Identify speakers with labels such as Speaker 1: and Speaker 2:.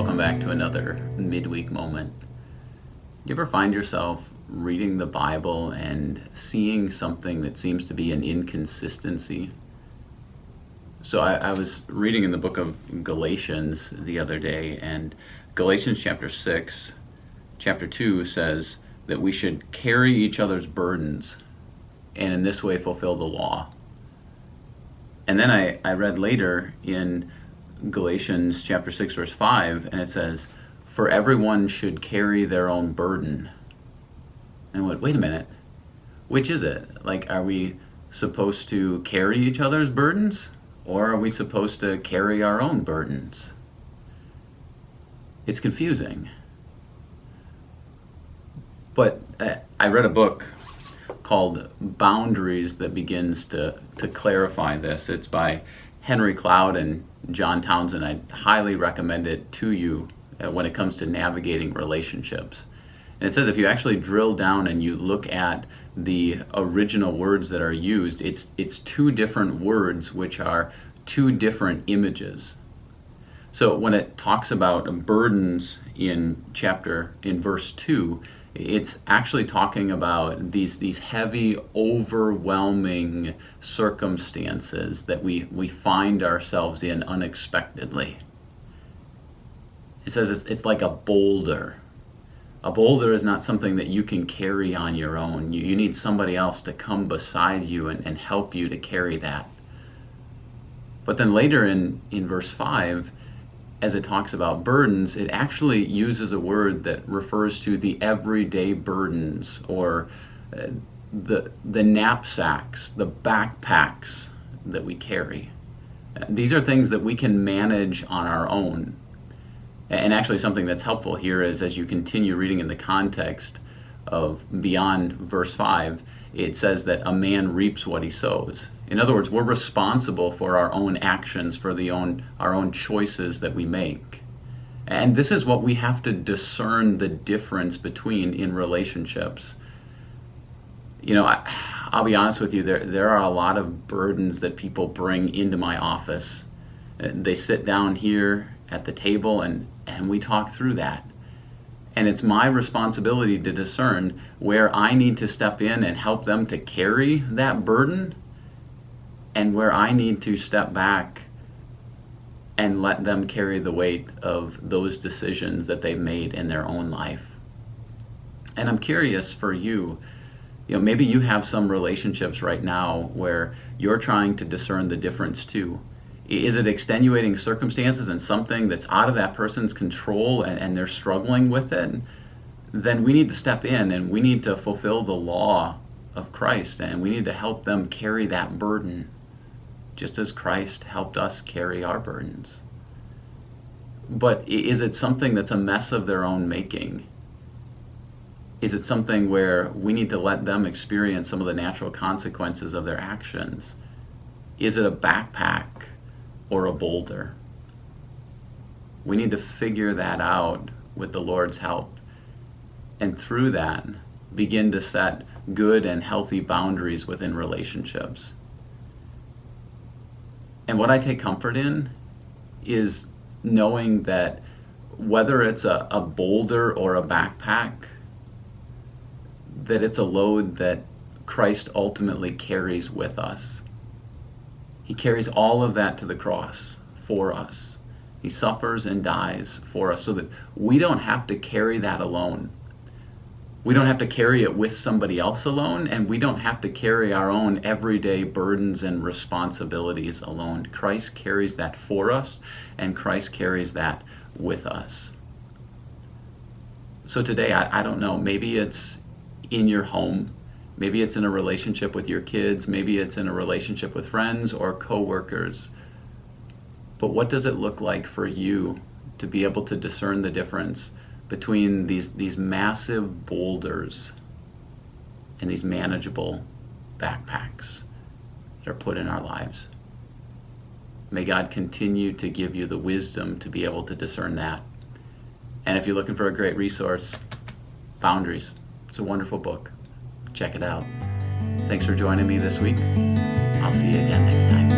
Speaker 1: Welcome back to another midweek moment. You ever find yourself reading the Bible and seeing something that seems to be an inconsistency? So I was reading in the book of Galatians the other day, and Galatians chapter 6, chapter 2 says that we should carry each other's burdens and in this way fulfill the law. And then I read later in Galatians chapter 6 verse 5, and it says, for everyone should carry their own burden. And I went, wait a minute, which is it? Like, are we supposed to carry each other's burdens, or are we supposed to carry our own burdens? It's confusing. But I read a book called Boundaries that begins to clarify this. It's by Henry Cloud and John Townsend. I highly recommend it to you when it comes to navigating relationships. And it says if you actually drill down and you look at the original words that are used, it's two different words which are two different images. So when it talks about burdens in verse 2, it's actually talking about these heavy, overwhelming circumstances that we find ourselves in unexpectedly. It says it's like a boulder. A boulder is not something that you can carry on your own. You need somebody else to come beside you and help you to carry that. But then later in verse 5, as it talks about burdens, it actually uses a word that refers to the everyday burdens, or the knapsacks, the backpacks that we carry. These are things that we can manage on our own. And actually something that's helpful here is, as you continue reading in the context of beyond verse 5, it says that a man reaps what he sows. In other words, we're responsible for our own actions, for our own choices that we make. And this is what we have to discern the difference between in relationships. You know, I'll be honest with you, there are a lot of burdens that people bring into my office. They sit down here at the table and we talk through that. And it's my responsibility to discern where I need to step in and help them to carry that burden, and where I need to step back and let them carry the weight of those decisions that they've made in their own life. And I'm curious for you, maybe you have some relationships right now where you're trying to discern the difference too. Is it extenuating circumstances and something that's out of that person's control and they're struggling with it? Then we need to step in and we need to fulfill the law of Christ, and we need to help them carry that burden, just as Christ helped us carry our burdens. But is it something that's a mess of their own making? Is it something where we need to let them experience some of the natural consequences of their actions? Is it a backpack or a boulder? We need to figure that out with the Lord's help, and through that begin to set good and healthy boundaries within relationships. And what I take comfort in is knowing that whether it's a boulder or a backpack, that it's a load that Christ ultimately carries with us. He carries all of that to the cross for us. He suffers and dies for us so that we don't have to carry that alone. We don't have to carry it with somebody else alone, and we don't have to carry our own everyday burdens and responsibilities alone. Christ carries that for us, and Christ carries that with us. So today, I don't know, maybe it's in your home, maybe it's in a relationship with your kids, maybe it's in a relationship with friends or coworkers. But what does it look like for you to be able to discern the difference between these massive boulders and these manageable backpacks that are put in our lives? May God continue to give you the wisdom to be able to discern that. And if you're looking for a great resource, Boundaries. It's a wonderful book. Check it out. Thanks for joining me this week. I'll see you again next time.